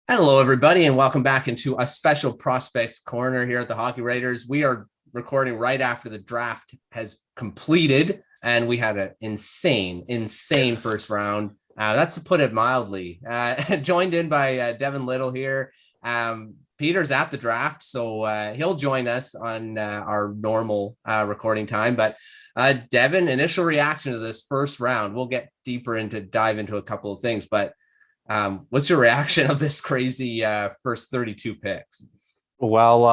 Hello, everybody, and welcome back into a special Prospects Corner here at the Hockey Writers. We are recording right after the draft has completed, and we had an insane first round. That's to put it mildly. Joined in by Devin Little here. Peter's at the draft, so he'll join us on our normal recording time. But Devin, initial reaction to this first round. We'll get deeper dive into a couple of things, but what's your reaction of this crazy first 32 picks? Well,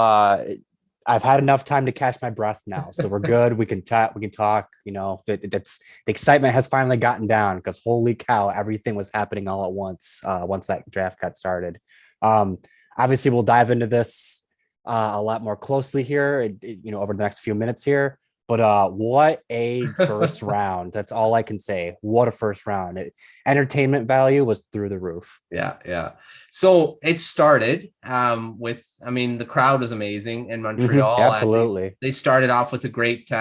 I've had enough time to catch my breath now, so we're good. We can talk. We can talk. It's the excitement has finally gotten down because holy cow, everything was happening all at once. Once that draft got started, obviously we'll dive into this a lot more closely here. Over the next few minutes here. But what a first round. That's all I can say. What a first round. Entertainment value was through the roof. Yeah. So it started the crowd was amazing in Montreal. Absolutely. They started off with a great,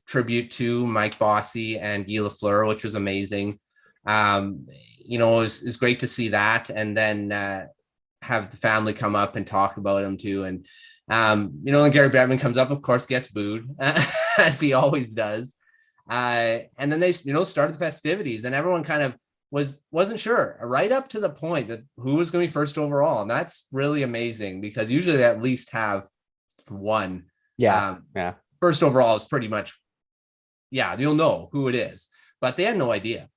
tribute to Mike Bossy and Guy Lafleur, which was amazing. It was great to see that. And then have the family come up and talk about him too. And and Gary Bettman comes up, of course, gets booed as he always does. And then they, started the festivities, and everyone kind of wasn't sure right up to the point that who was going to be first overall. And that's really amazing because usually they at least have one. Yeah. First overall is pretty much, you'll know who it is, but they had no idea.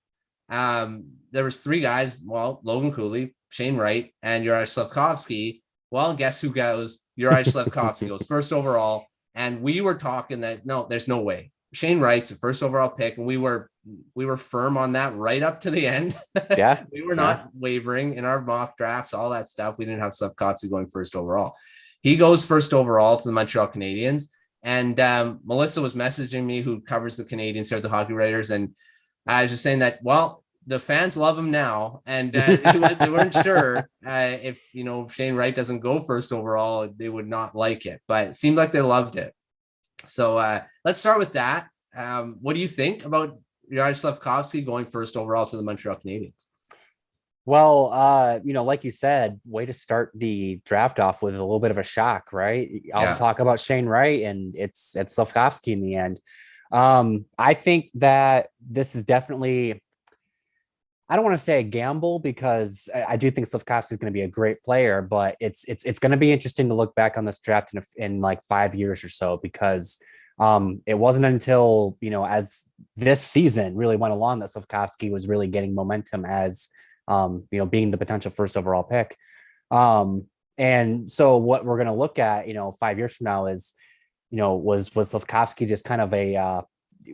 There was three guys, Logan Cooley, Shane Wright, and Juraj Slafkovsky. Well, guess who goes? Juraj Slafkovsky goes first overall. And we were talking that, no, there's no way. Shane Wright's a first overall pick. And we were firm on that right up to the end. Yeah. We were not wavering in our mock drafts, all that stuff. We didn't have Slafkovsky going first overall. He goes first overall to the Montreal Canadiens. And Melissa was messaging me, who covers the Canadiens here at the Hockey Writers. And I was just saying that, the fans love him now, and they weren't sure if Shane Wright doesn't go first overall, they would not like it, but it seemed like they loved it. So let's start with that. What do you think about Juraj Slafkovsky going first overall to the Montreal Canadiens? Well, like you said, way to start the draft off with a little bit of a shock, right? I'll talk about Shane Wright, and it's Slafkovsky in the end. I think that this is definitely, I don't want to say a gamble because I do think Slafkovsky is going to be a great player, but it's going to be interesting to look back on this draft in like 5 years or so, because it wasn't until, as this season really went along that Slafkovsky was really getting momentum as, being the potential first overall pick. And so what we're going to look at, 5 years from now is, was Slafkovsky just kind of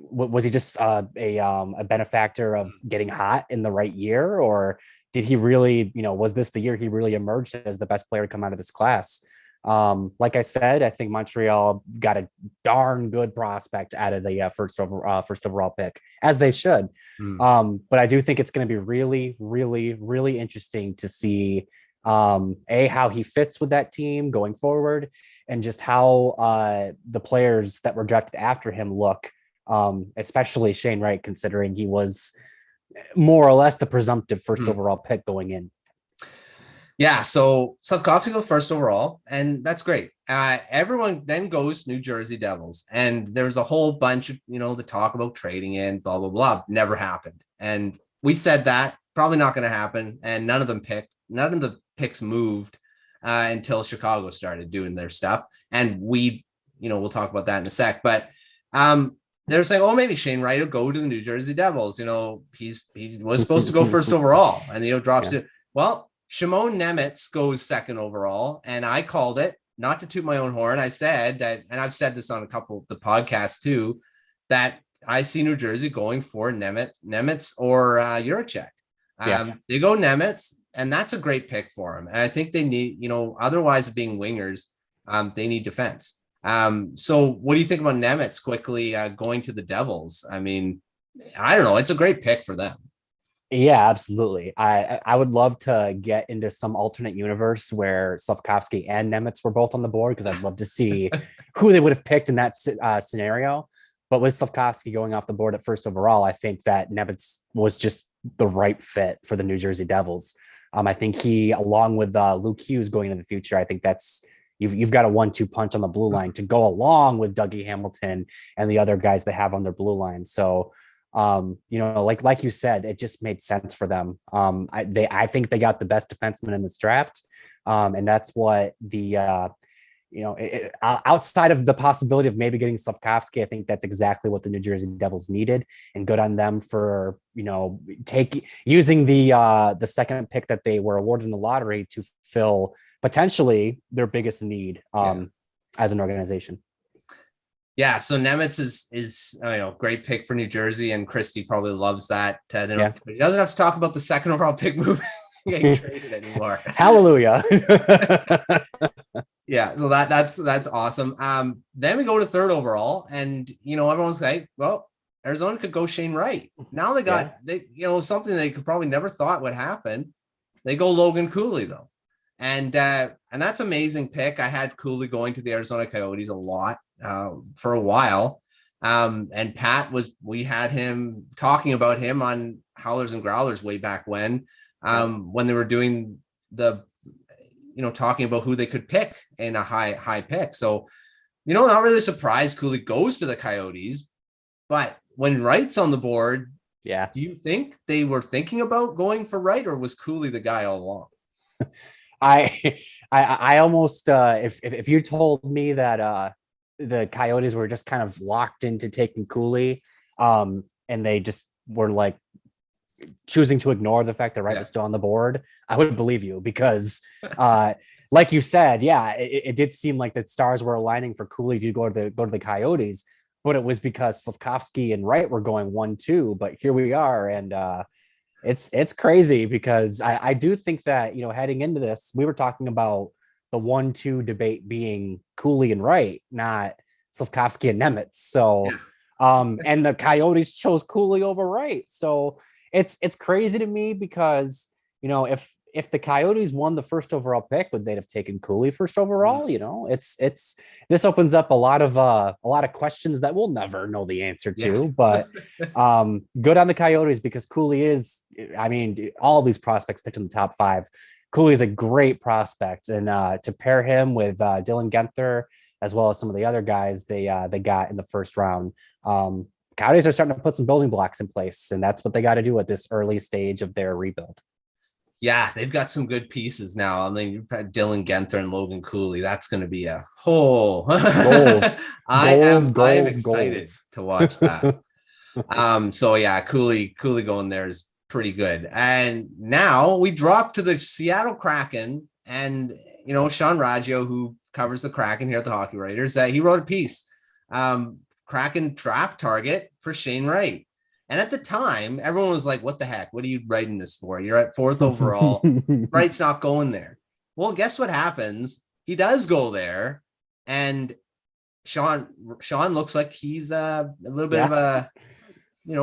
was he just a benefactor of getting hot in the right year, or did he really, was this the year he really emerged as the best player to come out of this class? Like I said, I think Montreal got a darn good prospect out of the first overall pick, as they should. But I do think it's going to be really, really, really interesting to see how he fits with that team going forward, and just how the players that were drafted after him look. Especially Shane Wright, considering he was more or less the presumptive first overall pick going in. Yeah, so Slafkovsky goes first overall, and that's great. Everyone then goes New Jersey Devils, and there's a whole bunch of, the talk about trading in, blah, blah, blah. Never happened. And we said that probably not going to happen, and none of the picks moved until Chicago started doing their stuff. And we'll talk about that in a sec. But they were saying, maybe Shane Wright will go to the New Jersey Devils. He was supposed to go first overall, and drops it. Well, Shimon Nemec goes second overall, and I called it, not to toot my own horn. I said that, and I've said this on a couple of the podcasts too, that I see New Jersey going for Nemec or Juracek. They go Nemec, and that's a great pick for him. And I think they need, otherwise of being wingers, they need defense. So what do you think about Nemec quickly going to the Devils? I mean, I don't know. It's a great pick for them. Yeah, absolutely. I would love to get into some alternate universe where Slafkovsky and Nemec were both on the board, because I'd love to see who they would have picked in that scenario. But with Slafkovsky going off the board at first overall, I think that Nemec was just the right fit for the New Jersey Devils. I think he, along with Luke Hughes going into the future, I think that's you've got a 1-2 punch on the blue line to go along with Dougie Hamilton and the other guys they have on their blue line. So, like you said, it just made sense for them. I think they got the best defenseman in this draft, and that's what the outside of the possibility of maybe getting Slafkovsky, I think that's exactly what the New Jersey Devils needed, and good on them for, using the second pick that they were awarded in the lottery to fill potentially their biggest need as an organization. Yeah, so Nemec is great pick for New Jersey, and Christie probably loves that. He doesn't have to talk about the second overall pick moving getting traded anymore. Hallelujah. Yeah, so that's awesome. Then we go to third overall, and everyone's like, well, Arizona could go Shane Wright. Now they got something they could probably never thought would happen. They go Logan Cooley though, and that's amazing pick. I had Cooley going to the Arizona Coyotes a lot for a while, and we had him talking about him on Howlers and Growlers way back when they were doing the talking about who they could pick in a high pick. So, not really surprised Cooley goes to the Coyotes, but when Wright's on the board, do you think they were thinking about going for Wright, or was Cooley the guy all along? I almost, if you told me that the Coyotes were just kind of locked into taking Cooley, and they just were like choosing to ignore the fact that Wright was still on the board, I would believe you, because like you said, it did seem like the stars were aligning for Cooley to go to the Coyotes, but it was because Slafkovsky and Wright were going 1-2. But here we are, and it's crazy because I do think that heading into this, we were talking about the 1-2 debate being Cooley and Wright, not Slafkovsky and Nemec. So, and the Coyotes chose Cooley over Wright. So it's crazy to me because, if the Coyotes won the first overall pick, would they have taken Cooley first overall? This opens up a lot of questions that we'll never know the answer to, but good on the Coyotes, because Cooley is, all these prospects picked in the top 5. Cooley is a great prospect, and to pair him with Dylan Guenther, as well as some of the other guys they got in the first round, Coyotes are starting to put some building blocks in place, and that's what they got to do at this early stage of their rebuild. Yeah, they've got some good pieces now. You've had Dylan Guenther and Logan Cooley. That's going to be a whole goals. I am excited to watch that. Cooley going there is pretty good. And now we drop to the Seattle Kraken, and Sean Raggio, who covers the Kraken here at the Hockey Writers, he wrote a piece. Kraken draft target for Shane Wright. And at the time, everyone was like, what the heck? What are you writing this for? You're at 4th overall. Wright's not going there. Well, guess what happens? He does go there. And Sean looks like he's a little bit of a,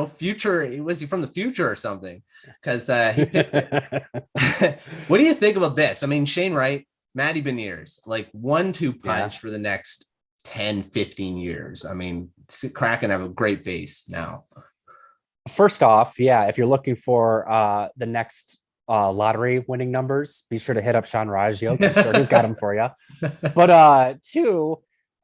future. Was he from the future or something? Because he picked it. What do you think about this? Shane Wright, Matty Beniers, like 1-2 punch for the next 10, 15 years. Kraken have a great base now. First off, if you're looking for the next lottery winning numbers, be sure to hit up Sean Raggio. I'm sure he's got them for you. But 2,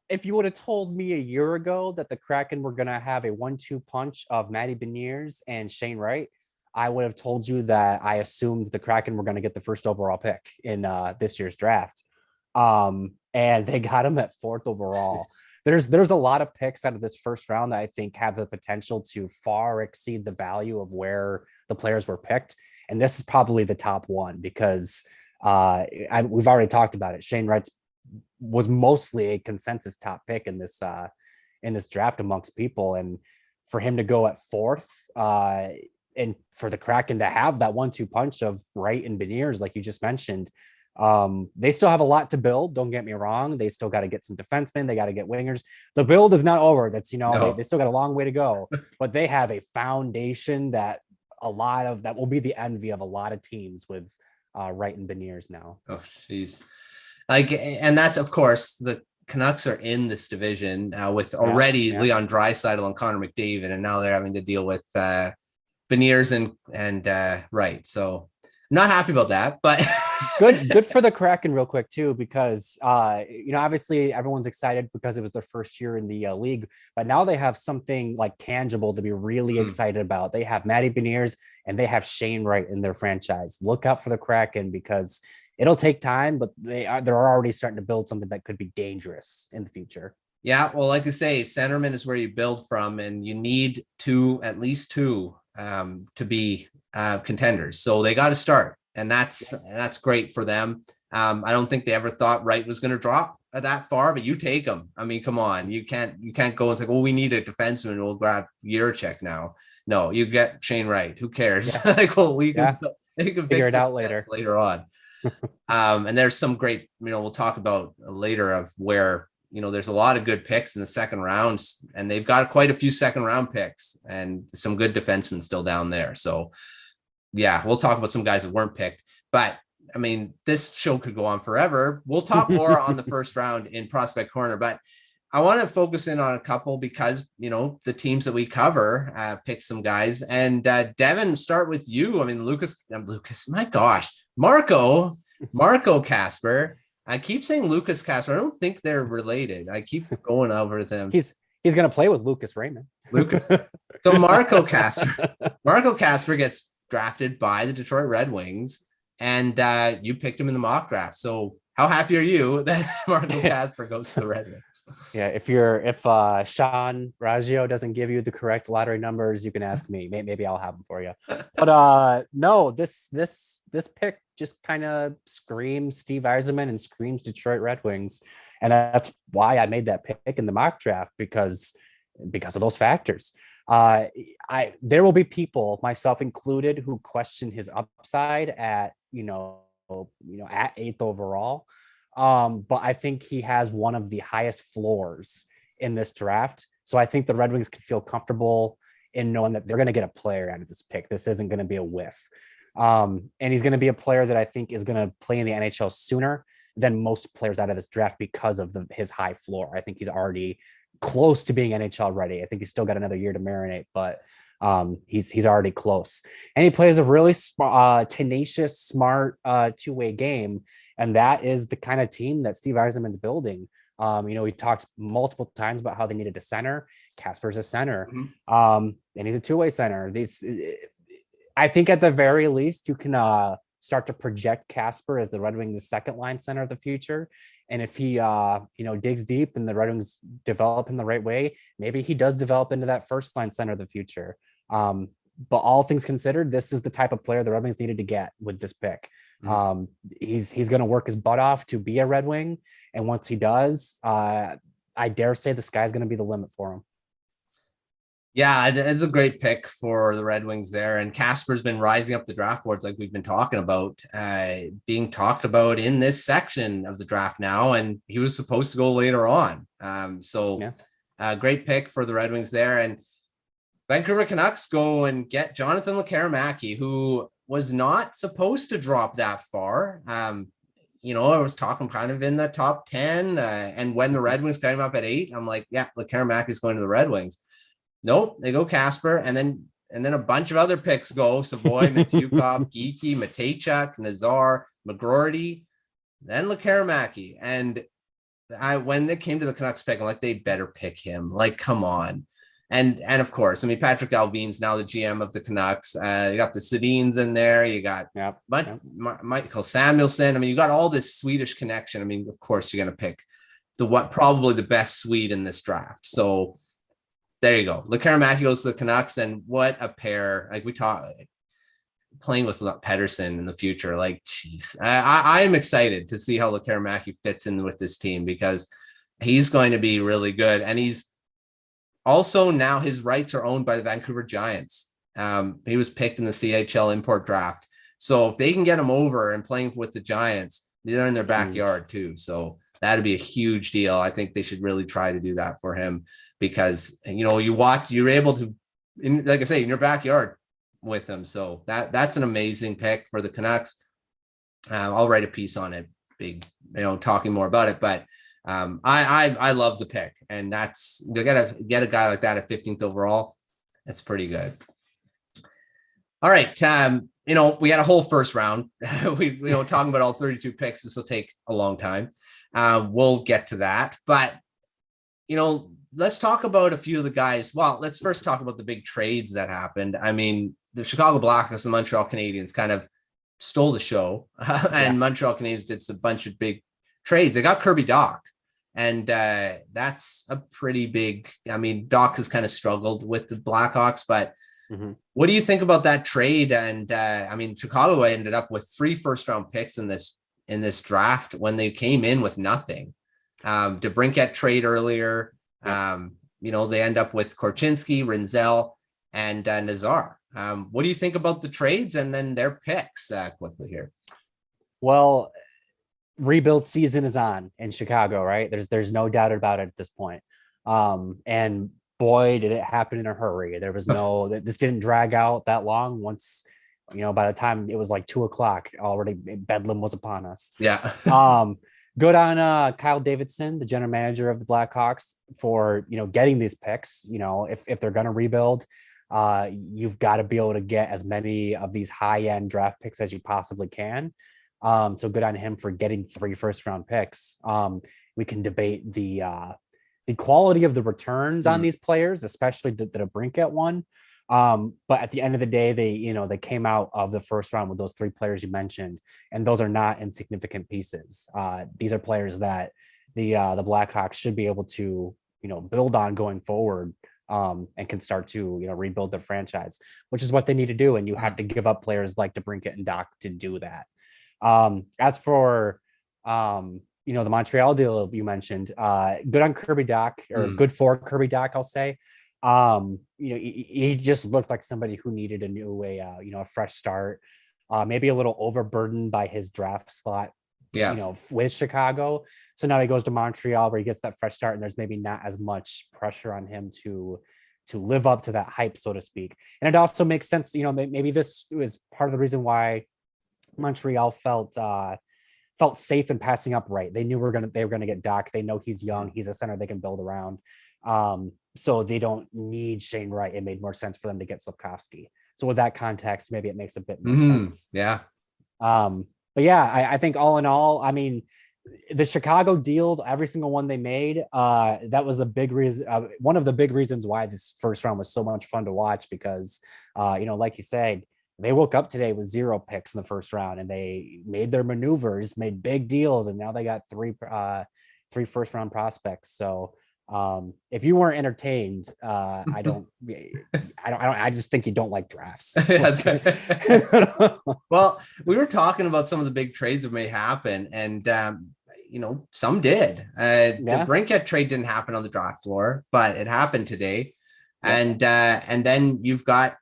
if you would have told me a year ago that the Kraken were going to have a 1-2 punch of Matty Beniers and Shane Wright, I would have told you that I assumed the Kraken were going to get the first overall pick in this year's draft. And they got him at 4th overall. There's a lot of picks out of this first round that I think have the potential to far exceed the value of where the players were picked. And this is probably the top one because we've already talked about it. Shane Wright was mostly a consensus top pick in this draft amongst people. And for him to go at 4th and for the Kraken to have that 1-2 punch of Wright and Beniers, like you just mentioned, they still have a lot to build. Don't get me wrong. They still got to get some defensemen. They got to get wingers. The build is not over. That's, they still got a long way to go, but they have a foundation that will be the envy of a lot of teams with Wright and Beniers now. Oh, jeez. And that's, of course, the Canucks are in this division with already Leon Draisaitl and Connor McDavid. And now they're having to deal with, Beniers and Wright. So I'm not happy about that, but good for the Kraken real quick too, because obviously everyone's excited because it was their first year in the league, but now they have something like tangible to be really excited about. They have Matty Beniers and they have Shane Wright in their franchise. Look out for the Kraken, because it'll take time, but they're already starting to build something that could be dangerous in the future. Yeah, well, like I say, centerman is where you build from, and you need at least two to be contenders. So they got to start, and that's great for them. I don't think they ever thought Wright was going to drop that far, but you take them. I mean, come on, you can't go and say, "Oh, we need a defenseman. We'll grab Juraj now." No, you get Shane Wright. Who cares? Yeah. Like, well, we can figure it out later on. And there's some great, we'll talk about later of where. There's a lot of good picks in the second rounds, and they've got quite a few second round picks and some good defensemen still down there. So yeah, we'll talk about some guys that weren't picked, but I mean, this show could go on forever. We'll talk more on the first round in Prospect Corner, but I want to focus in on a couple because, the teams that we cover picked some guys, and Devin, start with you. I mean, Lucas, my gosh, Marco Kasper. I keep saying Lucas Kasper. I don't think they're related. I keep going over them. He's going to play with Lucas Raymond. So Marco Kasper gets drafted by the Detroit Red Wings, and you picked him in the mock draft. So how happy are you that Marco Kasper goes to the Red Wings? Yeah, if Sean Raggio doesn't give you the correct lottery numbers, you can ask me. Maybe I'll have them for you. But no, this pick just kind of screams Steve Yzerman and screams Detroit Red Wings, and that's why I made that pick in the mock draft, because of those factors. There will be people, myself included, who question his upside at at 8th overall. But I think he has one of the highest floors in this draft. So I think the Red Wings can feel comfortable in knowing that they're going to get a player out of this pick. This isn't going to be a whiff. And he's going to be a player that I think is going to play in the NHL sooner than most players out of this draft because of his high floor. I think he's already close to being NHL ready. I think he's still got another year to marinate, but he's already close. And he plays a really tenacious, smart two-way game. And that is the kind of team that Steve Yzerman's building. He talks multiple times about how they needed a center. Kasper's a center. And he's a two-way center. I think at the very least, you can start to project Kasper as the Red Wings' second line center of the future. And if he, digs deep and the Red Wings develop him the right way, maybe he does develop into that first line center of the future. But all things considered, this is the type of player the Red Wings needed to get with this pick. He's going to work his butt off to be a Red Wing. And once he does, I dare say the sky's going to be the limit for him. Yeah, it's a great pick for the Red Wings there. And Kasper's been rising up the draft boards like we've been talking about, being talked about in this section of the draft now. And he was supposed to go later on. Great pick for the Red Wings there. And Vancouver Canucks go and get Jonathan Lekkerimaki, who was not supposed to drop that far. I was talking kind of in the top 10. And when the Red Wings came up at 8, I'm like, yeah, Lekkerimaki is going to the Red Wings. Nope, they go Kasper, and then a bunch of other picks go: Savoy, Matukov, Geeky, Matejchuk, Nazar, McGroarty, then Lekkerimaki. And when it came to the Canucks pick, I'm like, they better pick him. Like, come on. And of course, I mean, Patrick Alvin's now the GM of the Canucks. You got the Sedins in there. You got Michael Samuelsson. I mean, you got all this Swedish connection. I mean, of course, you're going to pick probably the best Swede in this draft. So there you go. Lekkerimaki goes to the Canucks, and what a pair! Like we talk, playing with Pettersson in the future. Like, geez, I am excited to see how Lekkerimaki fits in with this team, because he's going to be really good, and he's also now his rights are owned by the Vancouver Giants. He was picked in the CHL import draft, so if they can get him over and playing with the Giants, they're in their backyard too. So that'd be a huge deal. I think they should really try to do that for him. Because, you're able to, like I say, in your backyard with them. So that's an amazing pick for the Canucks. I'll write a piece on it, talking more about it. But I love the pick. And you got to get a guy like that at 15th overall. That's pretty good. All right. We had a whole first round. Talking about all 32 picks, this will take a long time. We'll get to that. But, let's talk about a few of the guys. Well, let's first talk about the big trades that happened. I mean, the Chicago Blackhawks and the Montreal Canadiens kind of stole the show. And Montreal Canadiens did a bunch of big trades. They got Kirby Dach. And that's a pretty big, Dach has kind of struggled with the Blackhawks, but what do you think about that trade? And Chicago ended up with 3 first-round picks in this draft when they came in with nothing. DeBrincat trade earlier. They end up with Korchinski, Rinzel, and Nazar. What do you think about the trades and then their picks quickly here? Well, rebuild season is on in Chicago, right? There's no doubt about it at this point. And boy, did it happen in a hurry. There was this didn't drag out that long. Once, by the time it was like 2:00 already, bedlam was upon us. Yeah. Good on Kyle Davidson, the general manager of the Blackhawks, for, getting these picks. If they're going to rebuild, you've got to be able to get as many of these high-end draft picks as you possibly can. So good on him for getting 3 first-round picks. We can debate the quality of the returns on these players, especially the DeBrincat one. But at the end of the day, they came out of the first round with those 3 players you mentioned, and those are not insignificant pieces. These are players that the Blackhawks should be able to, build on going forward, and can start to, rebuild their franchise, which is what they need to do. And you have to give up players like DeBrincat and Dach to do that. As for, the Montreal deal you mentioned, good on Kirby Dach, or good for Kirby Dach, I'll say. He just looked like somebody who needed a fresh start, maybe a little overburdened by his draft slot, with Chicago. So now he goes to Montreal where he gets that fresh start, and there's maybe not as much pressure on him to live up to that hype, so to speak. And it also makes sense, maybe this was part of the reason why Montreal felt safe in passing up Wright. They knew they were gonna get Dach. They know he's young. He's a center they can build around. So they don't need Shane Wright. It made more sense for them to get Slafkovsky. So with that context, maybe it makes a bit more sense. Yeah. But yeah, I think all in all, the Chicago deals, every single one they made, that was a big reason. One of the big reasons why this first round was so much fun to watch, because, like you said, they woke up today with 0 picks in the first round, and they made their maneuvers, made big deals, and now they got 3 first round prospects. So if you weren't entertained, I just think you don't like drafts. Well, we were talking about some of the big trades that may happen, and some did. The DeBrincat trade didn't happen on the draft floor, but it happened today. And then you've got,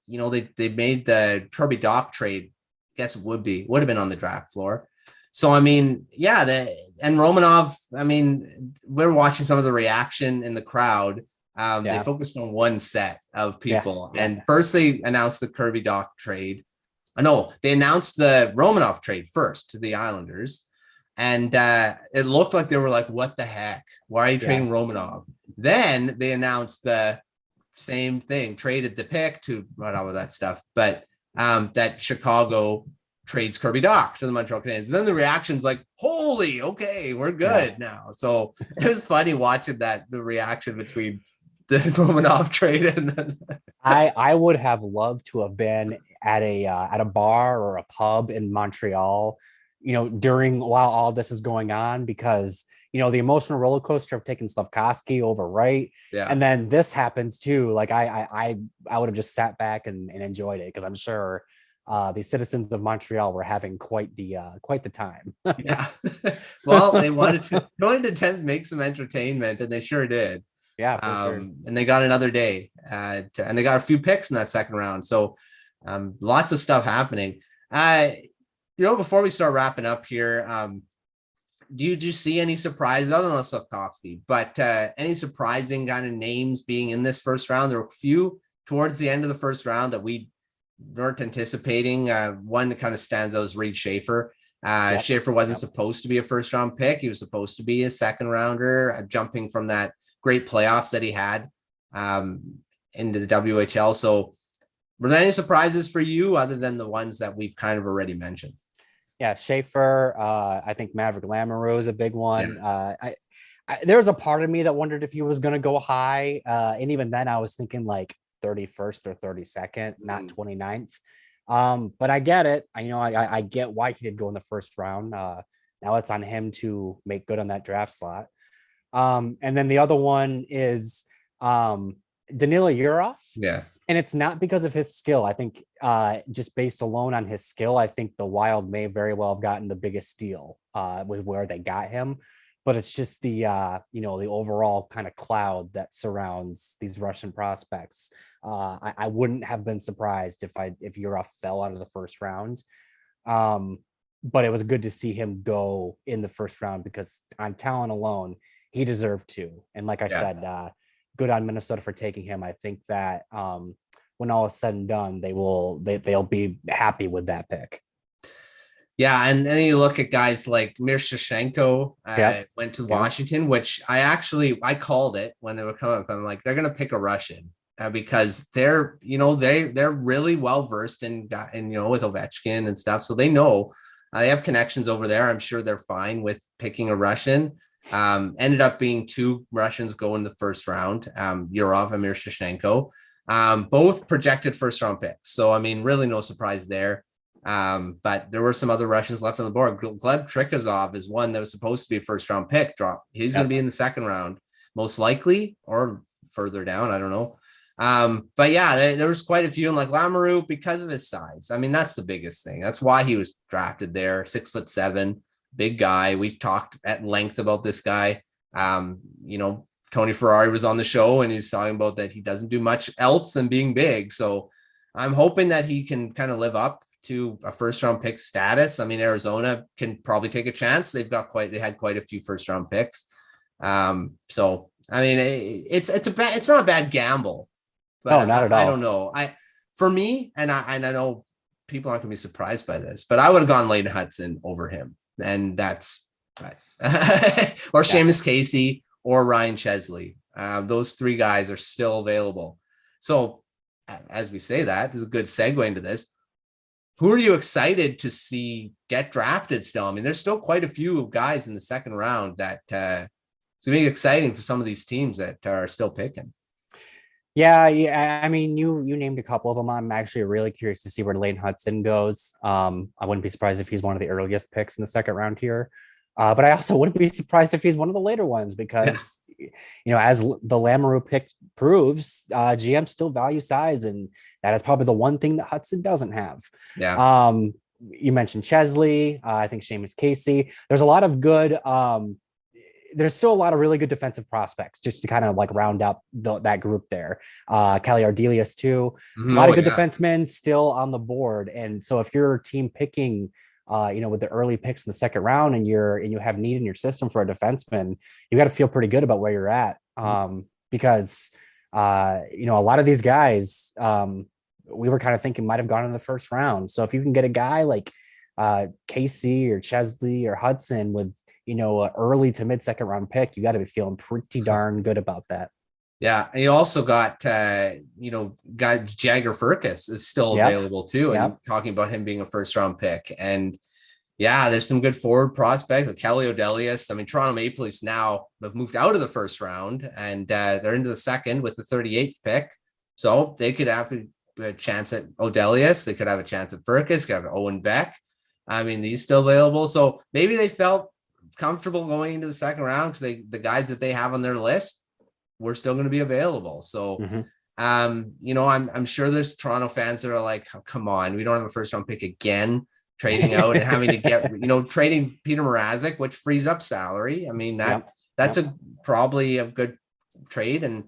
they made the Kirby Dach trade. I guess would have been on the draft floor. So, and Romanov, we're watching some of the reaction in the crowd. They focused on one set of people. And first they announced the Kirby Dach trade. No, they announced the Romanov trade first to the Islanders. And it looked like they were like, what the heck? Why are you trading Romanov? Then they announced the same thing, traded the pick to all of that stuff. But that Chicago trades Kirby Dach to the Montreal Canadiens. And then the reaction's like, holy, okay, we're good now. So it was funny watching the reaction between the Romanov trade and then I would have loved to have been at a bar or a pub in Montreal, while all this is going on, because the emotional roller coaster of taking Slafkovsky over Wright, and then this happens too. Like I would have just sat back and enjoyed it, because I'm sure the citizens of Montreal were having quite the time. Well, they wanted to attempt to make some entertainment, and they sure did. Yeah, for sure. And they got another day, and they got a few picks in that second round. So lots of stuff happening. Before we start wrapping up here, do you see any surprises other than Slafkovsky, but any surprising kind of names being in this first round? There were a few towards the end of the first round that we weren't anticipating. One that kind of stands out is Reed Schaefer. Schaefer wasn't supposed to be a first round pick. He was supposed to be a second rounder, jumping from that great playoffs that he had into the WHL. So Were there any surprises for you other than the ones that we've kind of already mentioned? Yeah, Schaefer. I think Maverick Lamoureux is a big one. Yeah. There was a part of me that wondered if he was going to go high. And even then I was thinking like 31st or 32nd, not 29th. But I get it. I get why he did go in the first round. Now it's on him to make good on that draft slot. And then the other one is Danila Yurov. Yeah. And it's not because of his skill. I think just based alone on his skill, I think the Wild may very well have gotten the biggest steal with where they got him. But it's just the the overall kind of cloud that surrounds these Russian prospects. I wouldn't have been surprised if Yurov fell out of the first round. But it was good to see him go in the first round because on talent alone, he deserved to. And like I said, good on Minnesota for taking him. I think that when all is said and done, they'll be happy with that pick. Yeah, and then you look at guys like Miroshnichenko went to Washington, which I called it when they were coming up. I'm like, they're going to pick a Russian because they're really well versed in with Ovechkin and stuff, so they know they have connections over there. I'm sure they're fine with picking a Russian. Ended up being two Russians go in the first round, Yurov and Miroshnichenko, both projected first round picks. So I mean, really no surprise there. But there were some other Russians left on the board. Gleb Trikazov is one that was supposed to be a first round pick drop. He's going to be in the second round, most likely, or further down. I don't know. But yeah, there was quite a few, and like Lamoureux, because of his size. I mean, that's the biggest thing. That's why he was drafted there. 6'7", big guy. We've talked at length about this guy. Tony Ferrari was on the show and he's talking about that he doesn't do much else than being big. So I'm hoping that he can kind of live up to a first round pick status. I mean, Arizona can probably take a chance. They had quite a few first round picks. So I mean, it's not a bad gamble, but not at all. I don't know. For me, and I know people aren't gonna be surprised by this, but I would have gone Lane Hudson over him, and that's or Seamus Casey or Ryan Chesley. Those three guys are still available. So as we say that, there's a good segue into this. Who are you excited to see get drafted still? I mean, there's still quite a few guys in the second round that it's going to be exciting for some of these teams that are still picking. Yeah. I mean, you named a couple of them. I'm actually really curious to see where Lane Hudson goes. I wouldn't be surprised if he's one of the earliest picks in the second round here. But I also wouldn't be surprised if he's one of the later ones because, as the Lamoureux pick proves, GM still value size. And that is probably the one thing that Hudson doesn't have. Yeah. You mentioned Chesley. I think Seamus Casey. There's a lot of good. There's still a lot of really good defensive prospects just to kind of like round up that group there. Kelly Ardelius too. A lot of good defensemen still on the board. And so if you're a team picking, with the early picks in the second round and you have need in your system for a defenseman, you got to feel pretty good about where you're at. Because, a lot of these guys, we were kind of thinking might have gone in the first round. So if you can get a guy like Casey or Chesley or Hudson with, an early to mid second round pick, you got to be feeling pretty darn good about that. Yeah. And you also got, guy Jagger Firkus is still available too. And talking about him being a first round pick. And yeah, there's some good forward prospects like Kelly Odelius. I mean, Toronto Maple Leafs now have moved out of the first round and they're into the second with the 38th pick. So they could have a chance at Odelius. They could have a chance at Firkus, could have Owen Beck. I mean, he's still available. So maybe they felt comfortable going into the second round because the guys that they have on their list were still going to be available. So, I'm sure there's Toronto fans that are like, oh, come on, we don't have a first round pick again, trading out and having to get, trading Peter Mrazek, which frees up salary. I mean, that's probably a good trade and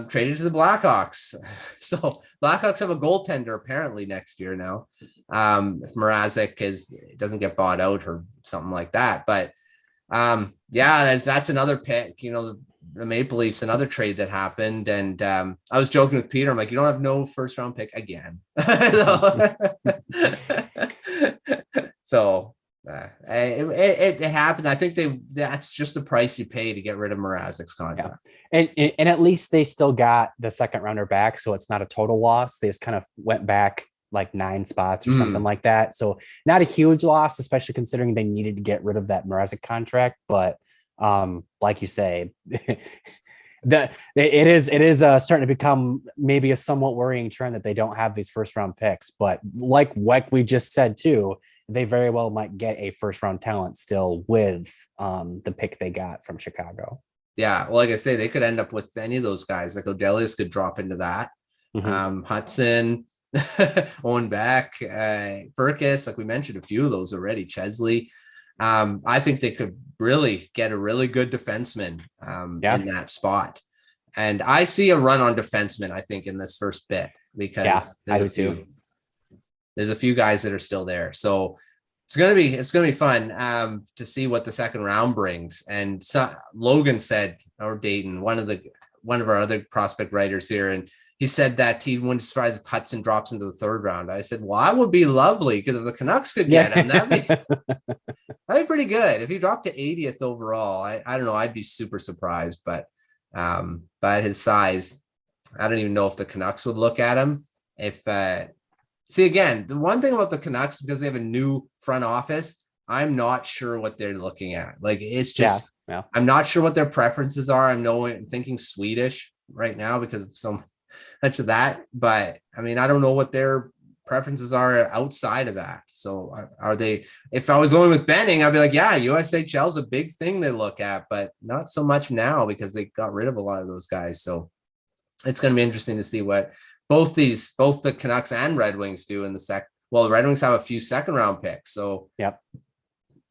traded to the Blackhawks. So Blackhawks have a goaltender apparently next year now. If Mrazek doesn't get bought out or something like that, but that's another pick, the Maple Leafs, another trade that happened. And I was joking with Peter. I'm like, you don't have no first round pick again. So It happens. I think that's just the price you pay to get rid of Mrazek's contract. Yeah. And at least they still got the second rounder back, so it's not a total loss. They just kind of went back like 9 spots or something like that. So not a huge loss, especially considering they needed to get rid of that Mrazek contract. But like you say, it is starting to become maybe a somewhat worrying trend that they don't have these first round picks. But like we just said too, they very well might get a first round talent still with the pick they got from Chicago. Yeah, well, like I say, they could end up with any of those guys. Like Odelius could drop into that. Hudson, Owen Beck, Furcus, like we mentioned a few of those already. Chesley. I think they could really get a really good defenseman in that spot. And I see a run on defenseman, I think, in this first bit, because there's a few guys that are still there. So it's gonna be fun to see what the second round brings. And Logan said, or Dayton, one of our other prospect writers here, and he said that he wouldn't be surprised if Hudson drops into the third round. I said, well, that would be lovely, because if the Canucks could get him, that'd be pretty good. If he dropped to 80th overall, I don't know, I'd be super surprised. But at his size, I don't even know if the Canucks would look at him. See, again, the one thing about the Canucks, because they have a new front office, I'm not sure what they're looking at. Like, it's just, I'm not sure what their preferences are. I'm thinking Swedish right now because of so much of that. But I mean, I don't know what their preferences are outside of that. So are they, if I was going with Benning, I'd be like, yeah, USHL is a big thing they look at, but not so much now because they got rid of a lot of those guys. So it's going to be interesting to see what both the Canucks and Red Wings do in the well, the Red Wings have a few second round picks. So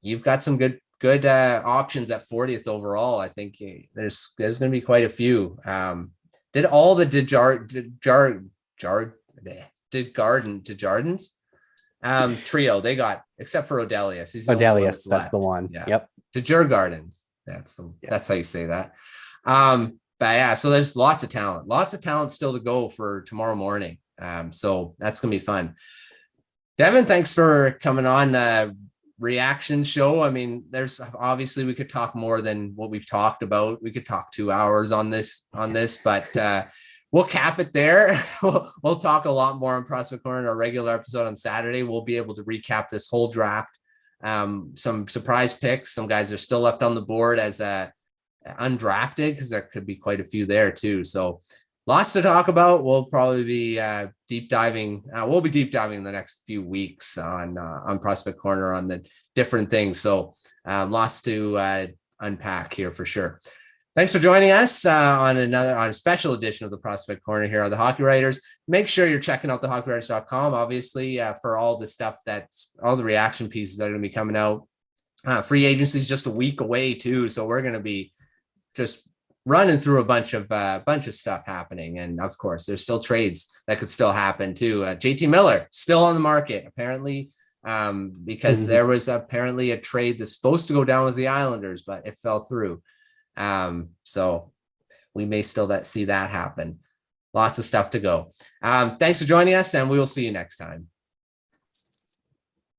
you've got some good options at 40th overall. I think there's going to be quite a few. Did all the Jardins trio they got, except for Odelius. Odelius, that's the one. Yeah. Yep. DeJar Gardens. That's how you say that. But yeah, so there's lots of talent still to go for tomorrow morning. So that's gonna be fun. Devin, thanks for coming on the reaction show. I mean, there's obviously, we could talk more than what we've talked about. We could talk 2 hours on this, but we'll cap it there. We'll talk a lot more on Prospect Corner in our regular episode on Saturday. We'll be able to recap this whole draft. Some surprise picks. Some guys are still left on the board as undrafted, because there could be quite a few there too. So lots to talk about. We'll probably be deep diving. We'll be deep diving in the next few weeks on Prospect Corner on the different things. So lots to unpack here for sure. Thanks for joining us on a special edition of the Prospect Corner here on the Hockey Writers. Make sure you're checking out thehockeywriters.com, obviously, for all the stuff all the reaction pieces that are going to be coming out. Free agency is just a week away too, so we're going to be just running through a bunch of stuff happening. And of course, there's still trades that could still happen too. JT Miller still on the market, apparently, because there was apparently a trade that's supposed to go down with the Islanders, but it fell through. So we may still see that happen. Lots of stuff to go. Thanks for joining us, and we will see you next time.